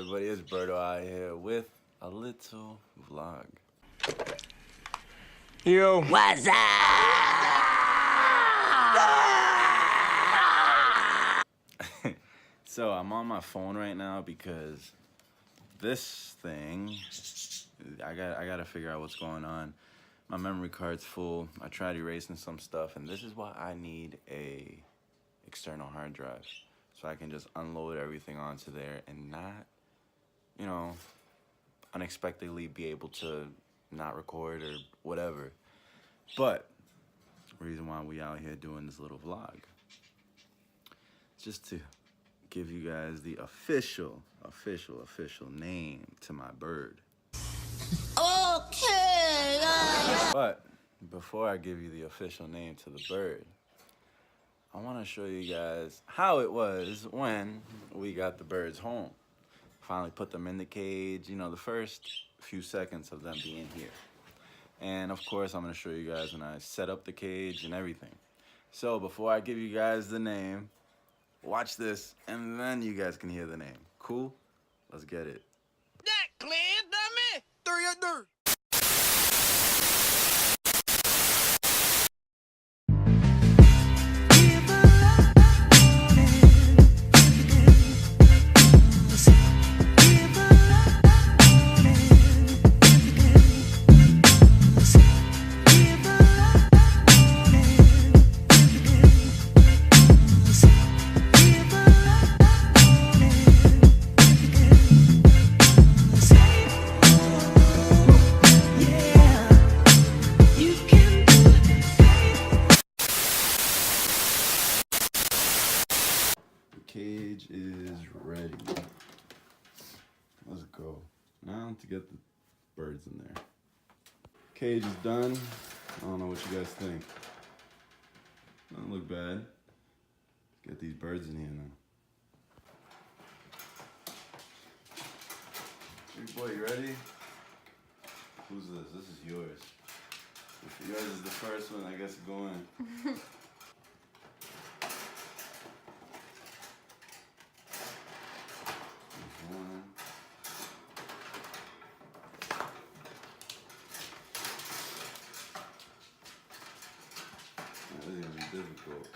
everybody? It's Berto out here with a little vlog. Yo. What's up? So I'm on my phone right now because this thing, I gotta figure out what's going on. My memory card's full. I tried erasing some stuff, and this is why I need a external hard drive, so I can just unload everything onto there and not, you know, unexpectedly be able to not record or whatever. But the reason why we out here doing this little vlog is just to give you guys the official name to my bird. Okay. But before I give you the official name to the bird, I want to show you guys how it was when we got the birds home. Finally put them in the cage, you know, the first few seconds of them being here. And of course, I'm going to show you guys when I set up the cage and everything. So before I give you guys the name, watch this, and then you guys can hear the name. Cool? Let's get it. That clear, dummy. Throw your dirt. Cage is ready. Let's go. Now to get the birds in there. Cage is done. I don't know what you guys think. Doesn't look bad. Let's get these birds in here now. Big boy, you ready? Who's this? This is yours. If yours is the first one, I guess go in. This is gonna be difficult.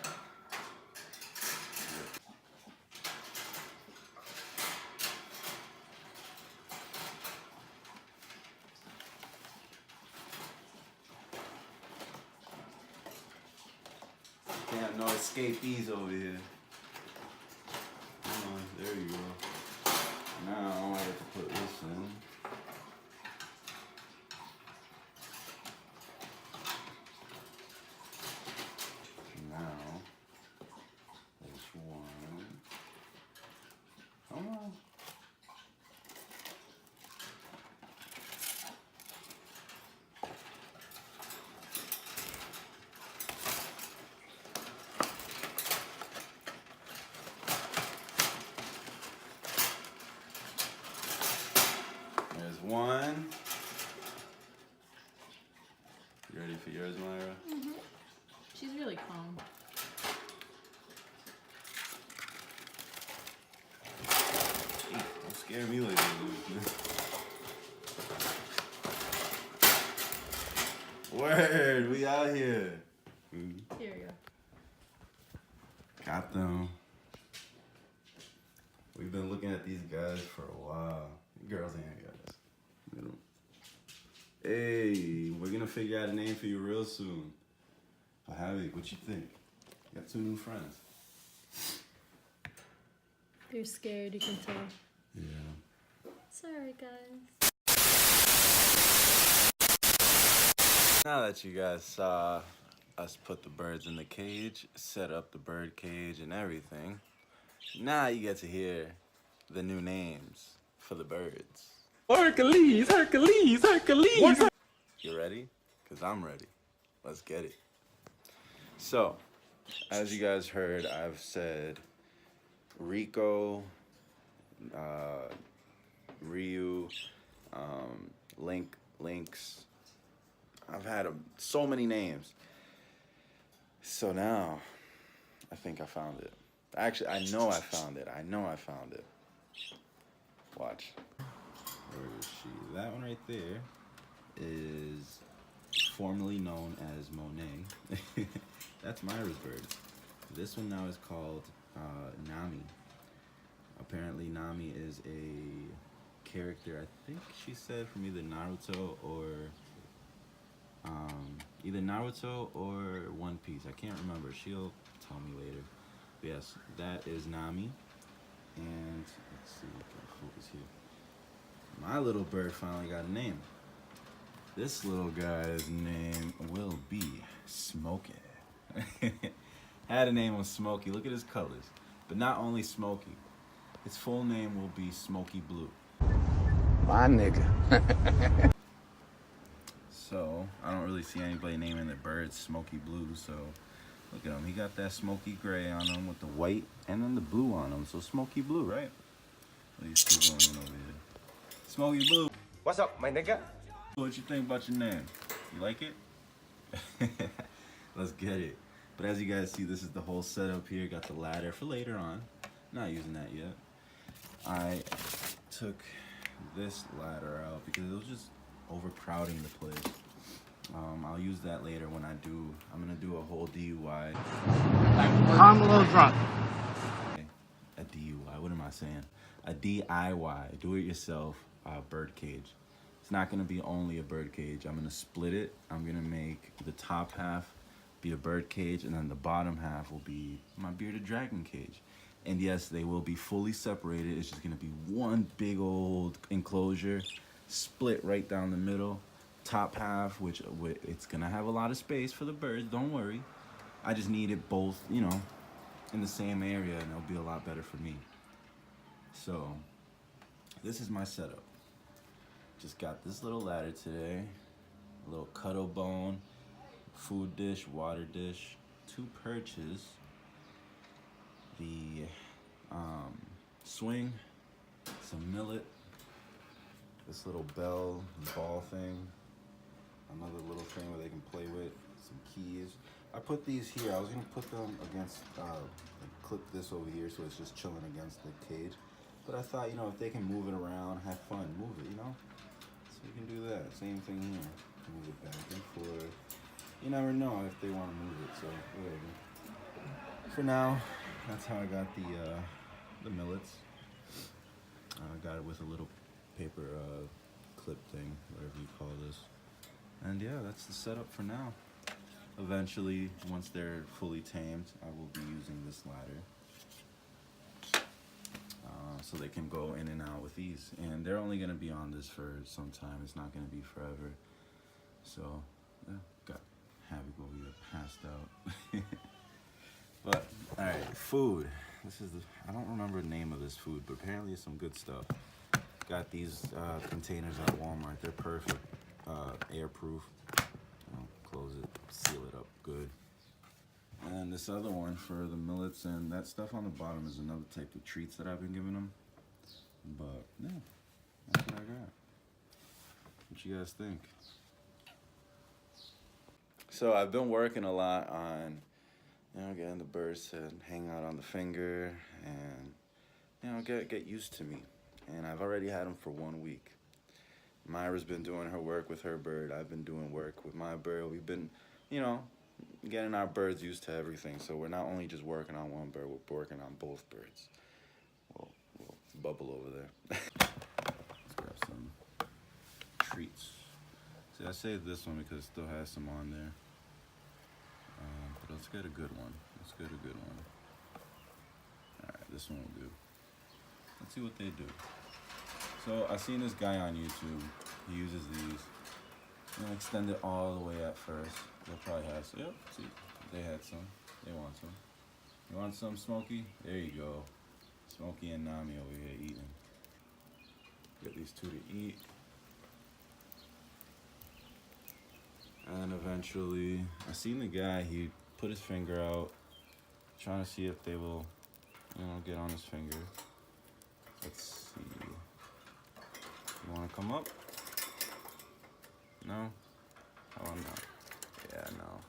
Can't have no escapees over here. Come on, there you go. Now I have to put this in. Now, this one. Come on. There's one. You ready for yours, Myra? Mm-hmm. She's really calm. Don't scare me like that. Word, we out here. Here you go. Got them. We've been looking at these guys for a while. Girls ain't got us. Look at them. Hey, we're gonna figure out a name for you real soon. So HEYYY, what you think? You got 2 new friends. They're scared, you can tell. Yeah. Sorry, guys. Now that you guys saw us put the birds in the cage, set up the bird cage and everything, now you get to hear the new names for the birds. Hercules, Hercules, Hercules. You ready? Because I'm ready. Let's get it. So, as you guys heard, I've said Rico, Ryu, Lynx. I've had so many names. So now, I think I found it. Actually, I know I found it. Watch. that one right there is formerly known as Monet. That's Myra's bird. This one now is called Nami. Apparently Nami is a character, I think she said, from either Naruto or One Piece. I can't remember. She'll tell me later. But yes, that is Nami. And let's see, can focus here. My little bird finally got a name. This little guy's name will be Smokey. Had a name of Smokey. Look at his colors. But not only Smokey. His full name will be Smokey Blue. My nigga. So, I don't really see anybody naming their bird Smokey Blue, so look at him. He got that smoky gray on him with the white and then the blue on him. So Smokey Blue, right? These two going in over here. Smokey Blue. What's up, my nigga? What you think about your name? You like it? Let's get it. But as you guys see, this is the whole setup here. Got the ladder for later on. Not using that yet. I took this ladder out because it was just overcrowding the place. I'll use that later when I'm gonna do a whole DUI. I'm a little drunk. A DUI, what am I saying? A DIY, do it yourself bird cage. It's not gonna be only a bird cage. I'm gonna split it. I'm gonna make the top half be a bird cage and then the bottom half will be my bearded dragon cage. And yes, they will be fully separated. It's just gonna be one big old enclosure, split right down the middle. Top half, which it's gonna have a lot of space for the birds, don't worry. I just need it both, you know, in the same area and it'll be a lot better for me. So, this is my setup. Just got this little ladder today, a little cuddle bone, food dish, water dish, 2 perches, the swing, some millet, this little bell ball thing, another little thing where they can play with, some keys. I put these here. I was gonna put them against, clip this over here so it's just chilling against the cage. But I thought, you know, if they can move it around, have fun, move it, you know? So you can do that. Same thing here. Move it back and forth. You never know if they want to move it, so whatever. For now, that's how I got the millets. I got it with a little paper clip thing, whatever you call this. And yeah, that's the setup for now. Eventually, once they're fully tamed, I will be using this ladder. So they can go in and out with ease. And they're only gonna be on this for some time. It's not gonna be forever. So, yeah, got Havoc over here passed out. But, alright, food. This is I don't remember the name of this food, but apparently it's some good stuff. Got these containers at Walmart. They're perfect. Airproof. You know, close it, seal it up good. And this other one for the millets and that stuff on the bottom is another type of treats that I've been giving them. But yeah, that's what I got. What you guys think? So I've been working a lot on, you know, getting the birds to hang out on the finger and, you know, get used to me. And I've already had them for 1 week. Myra's been doing her work with her bird. I've been doing work with my bird. We've been, you know, getting our birds used to everything. So we're not only just working on one bird, we're working on both birds. Well, bubble over there. Let's grab some treats. See, I saved this one because it still has some on there. But let's get a good one. Let's get a good one. Alright, this one will do. Let's see what they do. So I seen this guy on YouTube. He uses these. You know, extend it all the way at first. They'll probably have some. Yep, see, they had some. They want some. You want some, Smokey? There you go. Smokey and Nami over here eating. Get these two to eat. And eventually, I seen the guy, he put his finger out, trying to see if they will, you know, get on his finger. Let's see. You want to come up? No? Oh, no. Yeah, no.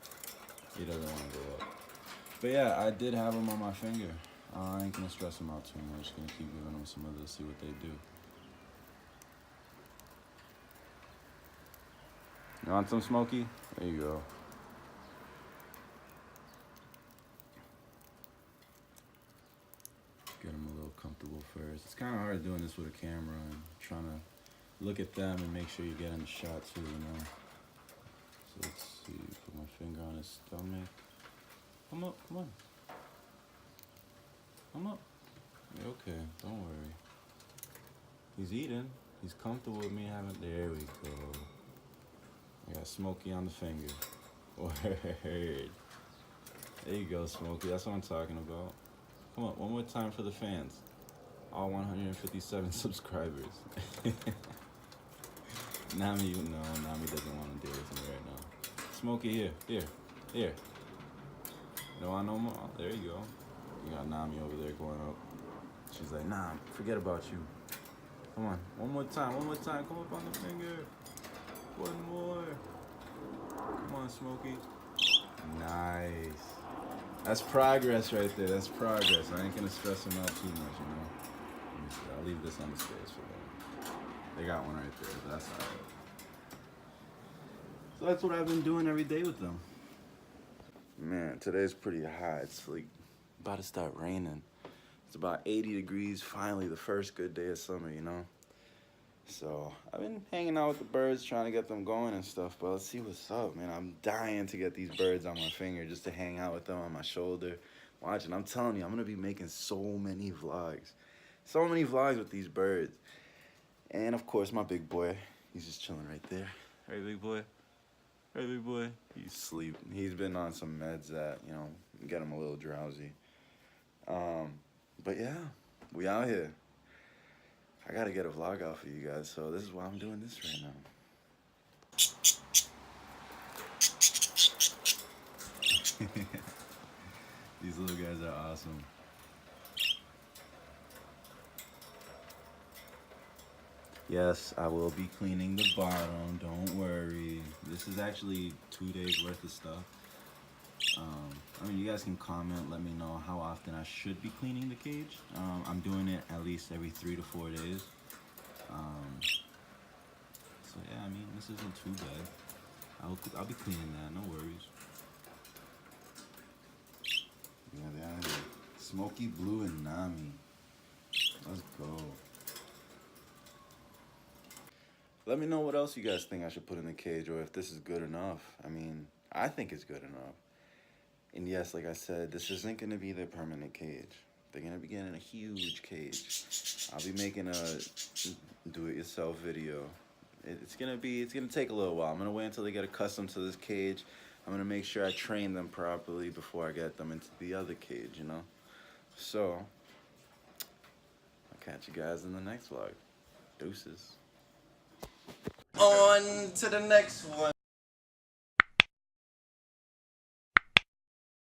He doesn't want to go up. But yeah, I did have him on my finger. I ain't going to stress him out too much. Going to keep giving him some of this, see what they do. You want some Smokey? There you go. Get them a little comfortable first. It's kind of hard doing this with a camera and trying to look at them and make sure you get in the shot too, you know. So let's see, put my finger on his stomach. Come up, come on. Come up. You're okay, don't worry. He's eating. He's comfortable with me having, there we go. I got Smokey on the finger. Word. There you go, Smokey, that's what I'm talking about. Come on, one more time for the fans. All 157 subscribers. Nami, you know, Nami doesn't want to deal with me right now. Smokey, here. You don't want no more? There you go. You got Nami over there going up. She's like, nah, forget about you. Come on, one more time. Come up on the finger. One more. Come on, Smokey. Nice. That's progress right there. That's progress. I ain't gonna stress him out too much, you know. Let me see. I'll leave this on the stairs for them. They got one right there, but that's alright. So that's what I've been doing every day with them. Man, today's pretty hot. It's like about to start raining. It's about 80 degrees. Finally, the first good day of summer, you know. So I've been hanging out with the birds, trying to get them going and stuff. But let's see what's up, man. I'm dying to get these birds on my finger just to hang out with them on my shoulder. Watching, I'm telling you, I'm gonna be making so many vlogs. So many vlogs with these birds. And of course, my big boy, he's just chilling right there. Hey, big boy. Hey, big boy. He's asleep. He's been on some meds that, you know, get him a little drowsy. But yeah, we out here. I gotta get a vlog out for you guys, so this is why I'm doing this right now. These little guys are awesome. Yes, I will be cleaning the bottom, don't worry. This is actually 2 days worth of stuff. I mean, you guys can comment, let me know how often I should be cleaning the cage. I'm doing it at least every 3 to 4 days. So yeah, I mean, this isn't too bad. I'll be cleaning that, no worries. Yeah, they are here. Smokey, Blue, and Nami. Let's go. Let me know what else you guys think I should put in the cage, or if this is good enough. I mean, I think it's good enough. And yes, like I said, this isn't going to be their permanent cage. They're going to be getting a huge cage. I'll be making a do-it-yourself video. It's going to take a little while. I'm going to wait until they get accustomed to this cage. I'm going to make sure I train them properly before I get them into the other cage, you know? So, I'll catch you guys in the next vlog. Deuces. On to the next one.